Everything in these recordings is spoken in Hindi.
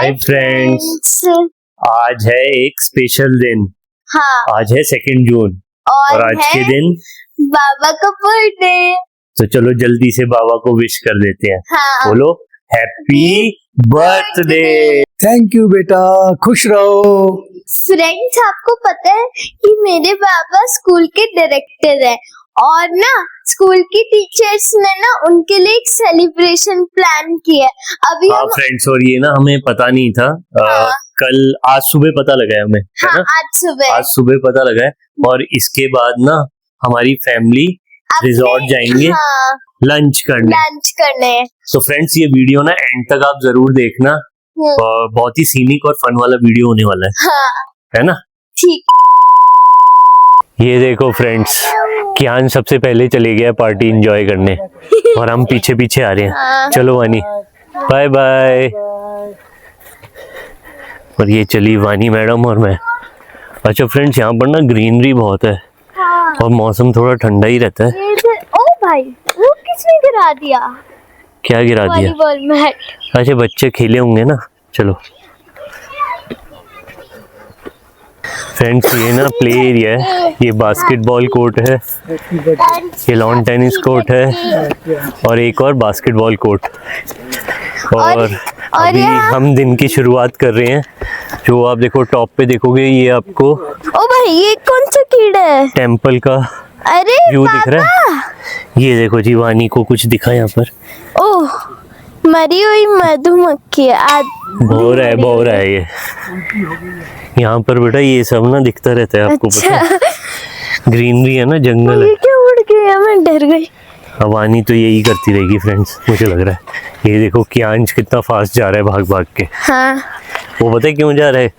हाय फ्रेंड्स, आज है एक स्पेशल दिन। हाँ, आज है 2 जून और आज के दिन बाबा का बर्थडे। तो चलो जल्दी से बाबा को विश कर देते हैं। हाँ, बोलो हैप्पी बर्थडे। थैंक यू बेटा, खुश रहो। फ्रेंड्स, आपको पता है कि मेरे बाबा स्कूल के डायरेक्टर हैं और ना स्कूल की टीचर्स ने ना उनके लिए एक सेलिब्रेशन प्लान किया है। अभी हाँ फ्रेंड्स, और ये ना हमें पता नहीं था। आज सुबह पता लगा है हमें, हाँ, है ना? आज सुबह पता लगा है और इसके बाद ना हमारी फैमिली रिजॉर्ट जाएंगे लंच करने। तो फ्रेंड्स, ये वीडियो ना एंड तक आप जरूर देखना। बहुत ही सीनिक और फन वाला वीडियो होने वाला है। है ना? ठीक। ये देखो फ्रेंड्स, कियान सबसे पहले चले गया पार्टी एंजॉय करने और हम पीछे पीछे आ रहे हैं। चलो वानी, बाय बाय। और ये चली वानी मैडम और मैं। अच्छा फ्रेंड्स, यहाँ पर ना ग्रीनरी बहुत है और मौसम थोड़ा ठंडा ही रहता है। ओ भाई, वो किसने गिरा दिया? क्या गिरा दिया? Volleyball mat. अच्छा, बच्चे खेले होंगे ना। चलो फ्रेंड्स, ये ना प्ले एरिया है, ये बास्केटबॉल कोर्ट है, ये लॉन टेनिस कोर्ट है और एक और बास्केटबॉल कोर्ट। और अभी हम दिन की शुरुआत कर रहे हैं। जो आप देखो टॉप पे देखोगे, ये आपको ओ भाई, ये कौन सा कीड़ा है? टेम्पल का अरे व्यू दिख रहा है। ये देखो जी, वानी को कुछ दिखा यहाँ पर। ओह, मरी हुई मधुमक्खी। बो रहा है ये यहाँ पर बेटा। ये सब ना दिखता रहता है आपको। अच्छा। पता है ग्रीनरी है ना, जंगल है। ये क्या उड़ गया? मैं डर गई। वानी तो यही करती रहेगी फ्रेंड्स, मुझे लग रहा है। ये देखो कियांश कितना फास्ट जा रहा है भाग भाग के। हाँ। वो पता है क्यों जा रहा है?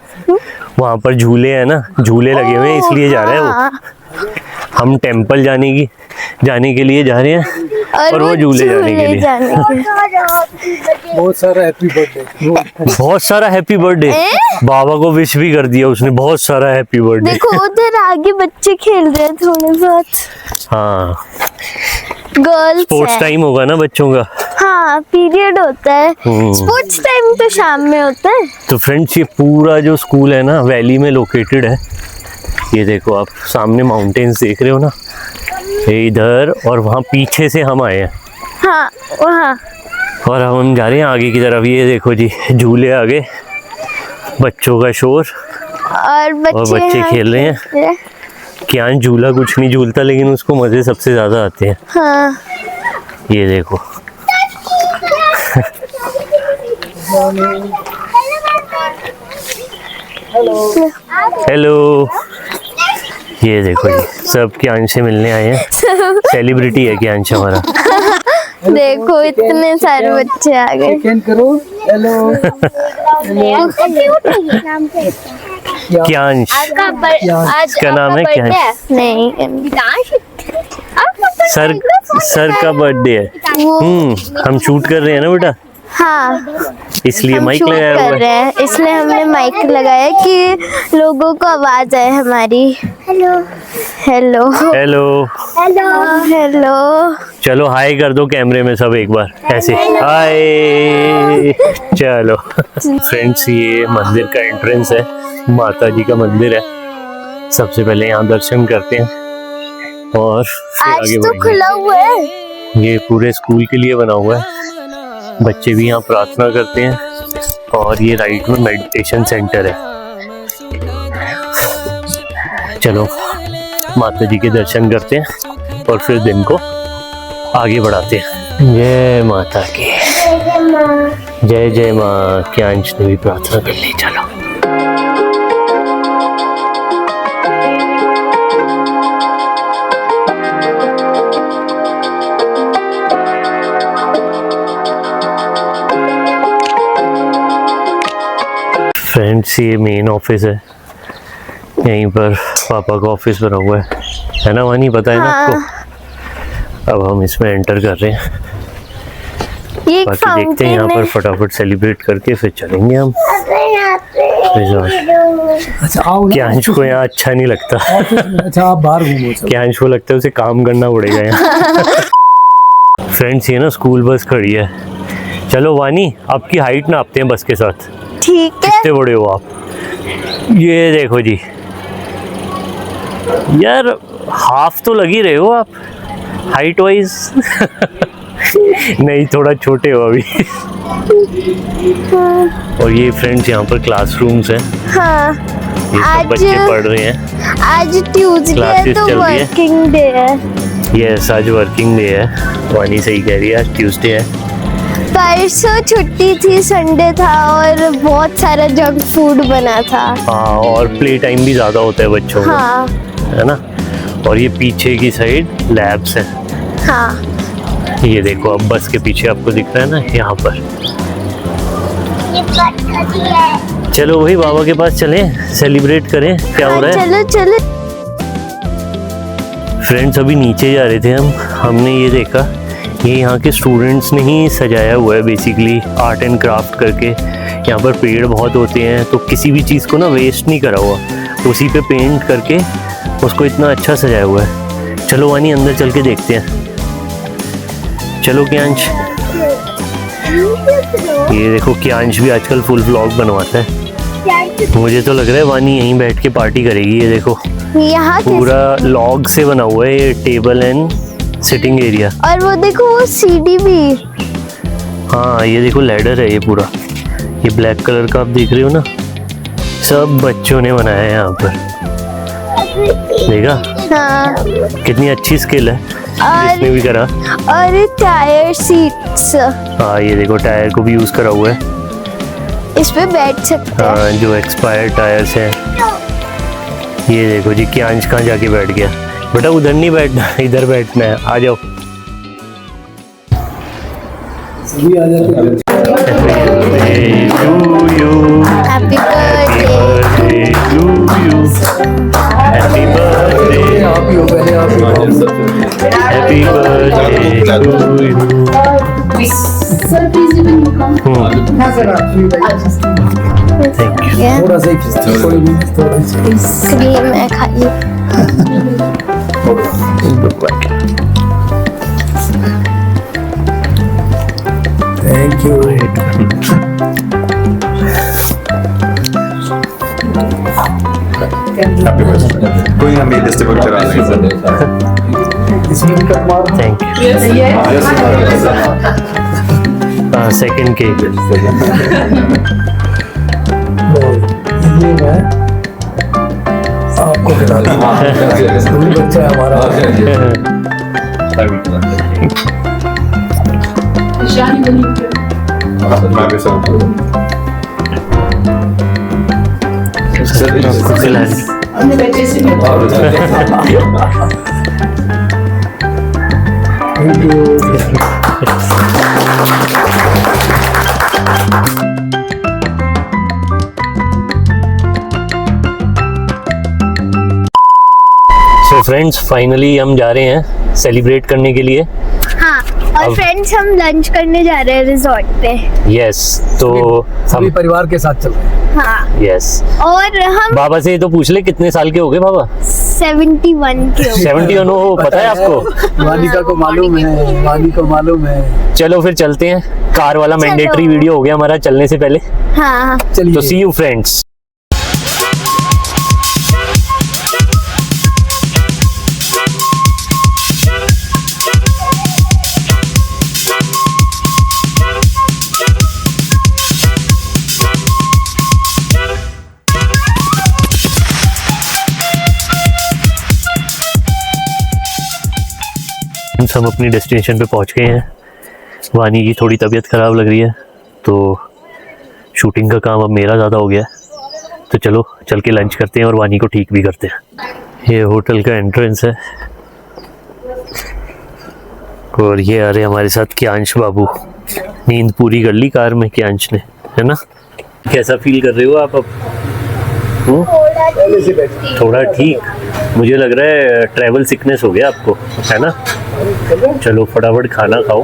वहां पर झूले हैं ना, झूले लगे हुए हैं, इसलिए जा रहा है वो। हम टेम्पल जाने के लिए जा रहे हैं और वो झूले जाने के लिए। बहुत सारा हैप्पी बर्थडे। बहुत सारा हैप्पी बर्थडे। बाबा को विश भी कर दिया उसने। बहुत सारा हैप्पी बर्थडे। देखो उधर आगे बच्चे खेल रहे हैं थोड़े बहुत। हाँ, गर्ल्स स्पोर्ट्स टाइम होगा ना बच्चों का। हाँ, पीरियड होता है। स्पोर्ट्स टाइम तो शाम में होता है। तो फ्रेंड्स, ये पूरा जो स्कूल है ना वैली में लोकेटेड है। ये देखो आप सामने माउंटेन्स देख रहे हो ना, ये इधर, और वहाँ पीछे से हम आए हैं। हाँ, वहाँ। और हम जा रहे हैं आगे की तरफ। ये देखो जी, झूले आगे, बच्चों का शोर और बच्चे खेल रहे हैं। क्या झूला कुछ नहीं झूलता, लेकिन उसको मजे सबसे ज्यादा आते हैं। हाँ। ये देखो। हेलो। ये देखो जी, सब कियांश से मिलने आए हैं। सेलिब्रिटी है कियांश हमारा। देखो इतने सारे बच्चे आ गए। करो। हेलो। कियांश, इसका नाम है कियांश। नहीं, सर का बर्थडे है। हम शूट कर रहे हैं ना बेटा। हाँ, इसलिए माइक शूट लगाया कर हुआ रहे है। हैं, इसलिए हमने माइक लगाया कि लोगों को आवाज आए हमारी। Hello hello hello hello hello. चलो हाय कर दो कैमरे में सब एक बार, ऐसे हाय। चलो फ्रेंड्स, ये मंदिर का एंट्रेंस है, माता जी का मंदिर है। सबसे पहले यहाँ दर्शन करते हैं और फिर आज आगे तो बढ़ेंगे। खुला हुआ है। ये पूरे स्कूल के लिए बना हुआ है। बच्चे भी यहाँ प्रार्थना करते हैं और ये राइट में मेडिटेशन सेंटर है। चलो माता जी के दर्शन करते हैं और फिर दिन को आगे बढ़ाते हैं। जय माता की जय। जय माँ। कियांश ने भी प्रार्थना कर ली। चलो फ्रेंड्स, ये मेन ऑफिस है। यहीं पर पापा का ऑफिस बना हुआ है ना वानी? पता है ना आपको? अब हम इसमें एंटर कर रहे हैं। ये बाकी देखते हैं यहाँ पर फटाफट सेलिब्रेट करके फिर चलेंगे हम रिजॉर्ट। अच्छा आओ। कियांश को यहाँ अच्छा नहीं लगता। अच्छा आप बाहर घूमो। कियांश को लगता है उसे काम करना पड़ेगा यहाँ। फ्रेंड्स, ये ना स्कूल बस खड़ी है। चलो वानी, आपकी हाइट नापते हैं बस के साथ। ठीक है। कितने बड़े हो आप? ये देखो जी यार, हाफ तो लग ही रहे हो आप हाइट वाइज। नहीं, थोड़ा छोटे हो अभी। और ये फ्रेंड्स यहाँ पर क्लासरूम्स हैं, हाँ, ये सब बच्चे पढ़ रहे हैं। आज ट्यूसडे है Classes तो चल रही है। वर्किंग डे है। यस, आज वर्किंग डे है। वानी सही कह रही है, आज ट्यूसडे है। परसों छुट्टी थी, संडे था और बहुत सारा जंक फूड बना था। हाँ, और प्ले टाइम भी ज़्यादा होता है बच्चों का, हाँ है ना। और ये पीछे की साइड लैब्स हैं। हाँ, ये देखो, अब बस के पीछे आपको दिख रहा है ना, यहाँ पर। चलो वही बाबा के पास चलें, सेलिब्रेट करें, क्या हो रहा है। चलो चलो। फ्रेंड्स, अभी नीचे जा रहे थे हमने ये देखा, ये यहाँ के स्टूडेंट्स ने ही सजाया हुआ है बेसिकली, आर्ट एंड क्राफ्ट करके। यहाँ पर पेड़ बहुत होते हैं, तो किसी भी चीज़ को ना वेस्ट नहीं करा हुआ, उसी पे पेंट करके उसको इतना अच्छा सजाया हुआ है। चलो वानी, अंदर चल के देखते हैं। चलो कियांश। ये देखो, कियांश भी आजकल फुल व्लॉग बनवाता है। मुझे तो लग रहा है वानी यहीं बैठ के पार्टी करेगी। ये देखो, यहाँ पूरा लॉग से बना हुआ है ये टेबल एंड सिटिंग एरिया। और वो देखो, वो सीढ़ी भी। हाँ, ये देखो लैडर है ये पूरा, ये ब्लैक कलर का आप देख रहे हो ना, सब बच्चों ने बनाया है यहाँ पर। देखा हाँ, कितनी अच्छी स्किल है जिसने भी करा। और टायर सीट्स, हाँ, ये देखो टायर को भी यूज करा हुआ है। इस पे बैठ सकते हैं। हाँ, जो एक्सपायर्ड टायर्स हैं। ये देखो जी, कियांश कहाँ जाके बैठ गया। बेटा उधर नहीं बैठना, इधर बैठना है, आ जाओ। सभी आ जाते हैं। Happy birthday. हैप्पी बर्थडे, आप ही हो, पहले आप ही हो। Happy birthday to you. Thank you. थोड़ा सा ही, थोड़ा सा। क्रीम है, खाइए। Thank you. कोई हम ये डिस्ट्रीब्यूट करा लेंगे। इसमें भी कट मार। Thank you. Second cake. ये मैं आपको बता दूं, स्कूल बच्चा है हमारा। मैं भी सब thank you. So friends, finally हम जा रहे हैं सेलिब्रेट करने के लिए। हाँ, और अब- फ्रेंड्स हम लंच करने जा रहे हैं रिजॉर्ट पे। यस, तो सभी हम परिवार के साथ चल रहे हैं। हाँ, यस। और हम बाबा से तो पूछ ले कितने साल के हो गए बाबा। 71 के हो। 71 हो, पता है आपको। वानिका को मालूम है, वानी को मालूम है। चलो फिर चलते हैं। कार वाला चलो। मैंडेटरी वीडियो हो गया हमारा चलने से पहले। हाँ, चलिए। तो सी यू फ्रेंड्स। हम अपनी डेस्टिनेशन पे पहुंच गए हैं। वानी की थोड़ी तबीयत ख़राब लग रही है, तो शूटिंग का काम अब मेरा ज़्यादा हो गया है। तो चलो चल के लंच करते हैं और वानी को ठीक भी करते हैं। ये होटल का एंट्रेंस है और ये आ रहे हमारे साथ कियांश बाबू। नींद पूरी कर ली कार में कियांश ने, है ना। कैसा फील कर रहे हो आप अब? पहले से बैठ। थोड़ा ठीक, मुझे लग रहा है ट्रैवल सिकनेस हो गया आपको, है ना। चलो फटाफट खाना खाओ,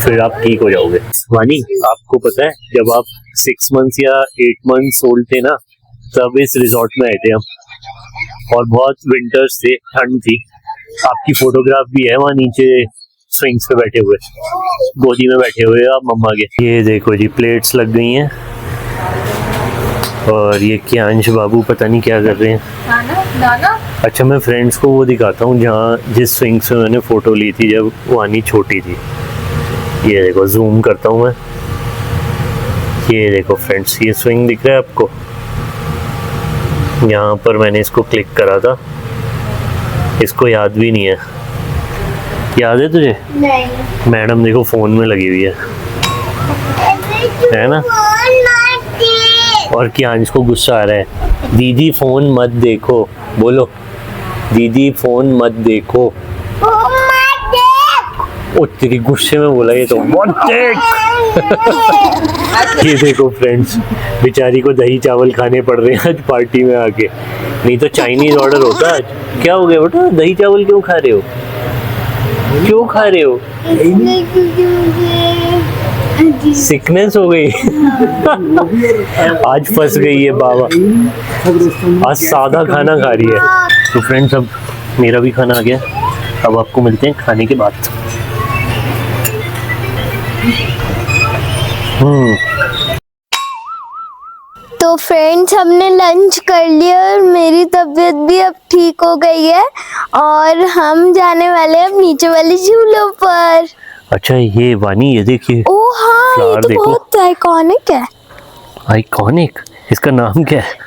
फिर आप ठीक हो जाओगे। वानी, आपको पता है जब आप 6 मंथ्स या 8 मंथ्स ओल्ड थे ना, तब इस रिजॉर्ट में आए थे हम, और बहुत विंटर्स थे, ठंड थी। आपकी फोटोग्राफ भी है वहाँ नीचे स्विंग्स पे बैठे हुए, गोदी में बैठे हुए आप मम्मा के। ये देखो जी, प्लेट्स लग गई हैं और ये कियांश बाबू पता नहीं क्या कर रहे हैं। नाना अच्छा, मैं फ्रेंड्स को वो दिखाता हूँ जहाँ जिस स्विंग से मैंने फ़ोटो ली थी जब वानी छोटी थी। ये देखो, जूम करता हूँ मैं। ये देखो फ्रेंड्स, ये स्विंग दिख रहा है आपको? यहाँ पर मैंने इसको क्लिक करा था। इसको याद भी नहीं है। याद है तुझे? नहीं। मैडम देखो फ़ोन में लगी हुई है ना? और कियांश को गुस्सा आ रहा है, दीदी फ़ोन मत देखो। बोलो, दीदी फ़ोन मत देखो। ओ तेरी, गुस्से में बोला ये तो। मत देख। ये देखो फ्रेंड्स, बेचारी को दही चावल खाने पड़ रहे हैं आज पार्टी में आके। नहीं तो चाइनीज ऑर्डर होता आज। क्या हो गया बेटा, दही चावल क्यों खा रहे हो? क्यों खा रहे हो? सिकनेस हो गई। आज फंस गई है बाबा, आज सादा खाना खा रही है। तो फ्रेंड्स, अब मेरा भी खाना आ गया। अब आपको मिलते हैं खाने के बाद। तो फ्रेंड्स, हमने लंच कर लिया और मेरी तबीयत भी अब ठीक हो गई है और हम जाने वाले हैं अब नीचे वाले झूलों पर। अच्छा, ये वानी, ये देखिए ओ हाँ, ये फ्लावर तो देखो। बहुत आइकॉनिक है। आइकॉनिक, इसका नाम क्या है?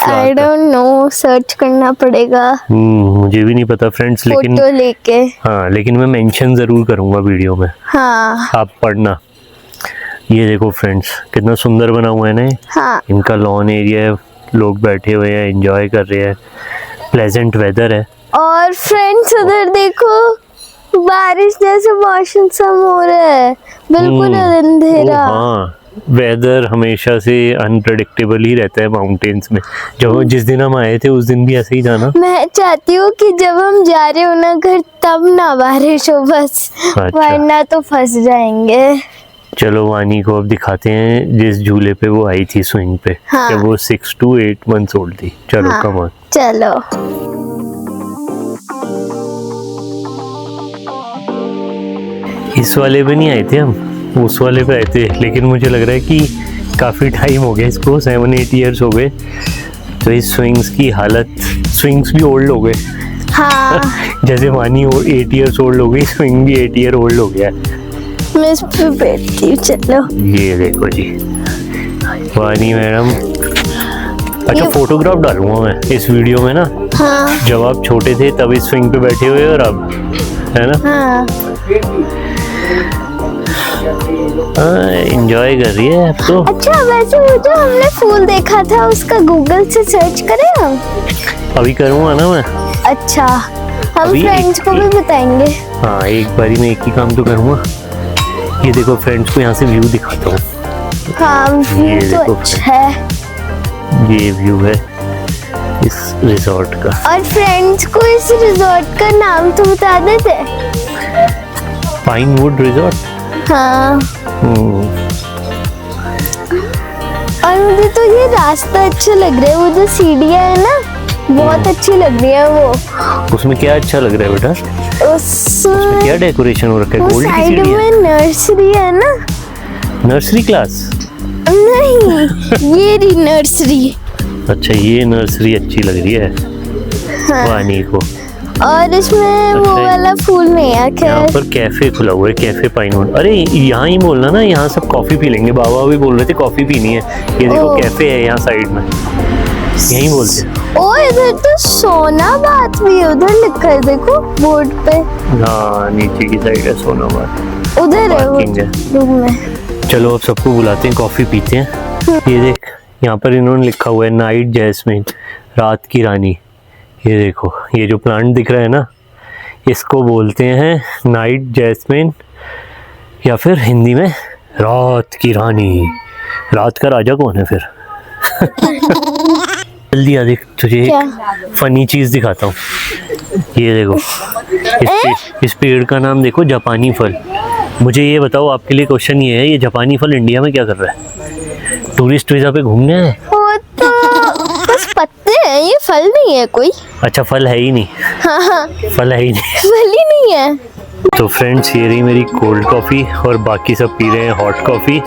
आई डोंट नो, सर्च करना पड़ेगा मुझे भी नहीं पता फ्रेंड्स, लेकिन फोटो लेके। हाँ, लेकिन मैं मेंशन जरूर करूंगा वीडियो में, हाँ आप पढ़ना। ये देखो फ्रेंड्स, कितना सुंदर बना हुआ है ना। हाँ। इनका लॉन एरिया है, लोग बैठे हुए हैं, एंजॉय कर रहे हैं, प्लेजेंट वेदर है। और फ्रेंड्स उधर देखो, बारिश जैसे मौसम हो रहा है, बिल्कुल अंधेरा। हाँ, वेदर हमेशा से अनप्रेडिक्टेबल ही रहता है माउंटेन्स में। जब जिस दिन हम आए थे उस दिन भी ऐसे ही था ना। मैं चाहती हूँ कि जब हम जा रहे हो ना घर, तब ना बारिश हो बस, अच्छा। वरना तो फंस जाएंगे। चलो वानी को अब दिखाते हैं जिस झूले पे वो आई थी स्विंग पे। हाँ। जब वो 6 to 8 months ओल्ड थी। चलो हाँ, कम ऑन। चलो। इस वाले पे नहीं आए थे हम, उस वाले पे आए थे, लेकिन मुझे लग रहा है कि काफ़ी टाइम हो गया इसको, 7-8 years हो गए। तो इस स्विंग्स की हालत, स्विंग्स भी ओल्ड हो गए। हाँ। जैसे वानी 8 years ओल्ड हो गई, स्विंग भी 8 year ओल्ड हो गया। मैं इस पे बैठती हूँ, चलो। ये देखो जी, वानी मैडम। अच्छा, ये- फोटोग्राफ डालूंगा मैं इस वीडियो में ना, हाँ जब आप छोटे थे तब इस स्विंग पे बैठे हुए और अब, है ना? हाँ। एंजॉय कर रही है अब तो। अच्छा, वैसे वो जो हमने फूल देखा था उसका गूगल से सर्च करें हम? अभी करूँगा ना मैं। अच्छा, हम अभी फ्रेंड्स को भी बताएंगे। हाँ, एक बारी में एक ही काम तो करूँगा। ये देखो फ्रेंड्स को यहाँ से व्यू दिखाता हूँ। हाँ, ये व्यू तो देखो अच्छा है। ये व्यू है इस रिजॉर्ट का। और फ्रेंड्स को इस रिजॉर्ट का नाम तो बता देते। Pinewood resort. हाँ। और मुझे तो ये रास्ता अच्छा लग रहा है, वो जो सीढ़ियाँ है ना, बहुत अच्छी लग रही है वो। उसमें क्या अच्छा लग रहा है बेटा? उसमें क्या डेकोरेशन हो रखा है? वो गोल्ड की साइड सीढ़ी है? में नर्सरी है ना। Nursery class? नहीं, ये रही नर्सरी। अच्छा, ये नर्सरी अच्छी लग रही है हाँ। वानी को। और इसमें वो अच्छा, वाला फूल नहीं है। यहाँ खैर, पर कैफे खुला हुआ है, कैफे पाइनवुड। अरे यहाँ ही बोलना ना, यहाँ सब कॉफी पी लेंगे। बाबा भी बोल रहे थे कॉफी पीनी है। ये देखो ओह। कैफे है यहाँ साइड में, यहीं बोलते हैं। ओ इधर तो सोनाबाद भी है, उधर लिखा है देखो बोर्ड पे। हाँ, नीचे की साइड है सोनाबाद, उधर है वो पार्किंग है। रूम में। चलो अब सबको बुलाते हैं, कॉफी पीते हैं। ये देख, यहाँ पर इन्होंने लिखा हुआ है नाइट जैस्मिन, रात की रानी। ये देखो, ये जो प्लांट दिख रहा है ना, इसको बोलते हैं नाइट जैस्मिन, या फिर हिंदी में रात की रानी। रात का राजा कौन है फिर? जल्दी आ, देख तुझे एक फनी चीज दिखाता हूँ। ये देखो, इस पेड़ का नाम देखो, जापानी फल। मुझे ये बताओ, आपके लिए क्वेश्चन ये है, ये जापानी फल इंडिया में क्या कर रहा है? टूरिस्ट वीजा पे घूमने आए? वो तो बस पत्ते हैं, ये फल नहीं है कोई। अच्छा, फल है ही नहीं। हाँ, फल है ही नहीं। फल ही नहीं है। तो फ्रेंड्स, ये रही मेरी कोल्ड कॉफ़ी और बाकी सब पी रहे हैं हॉट कॉफ़ी।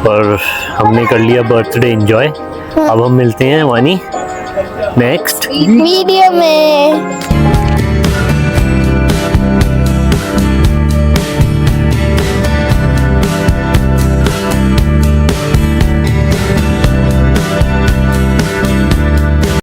और हमने कर लिया बर्थडे एंजॉय। अब हम मिलते हैं वानी नेक्स्ट वीडियो में।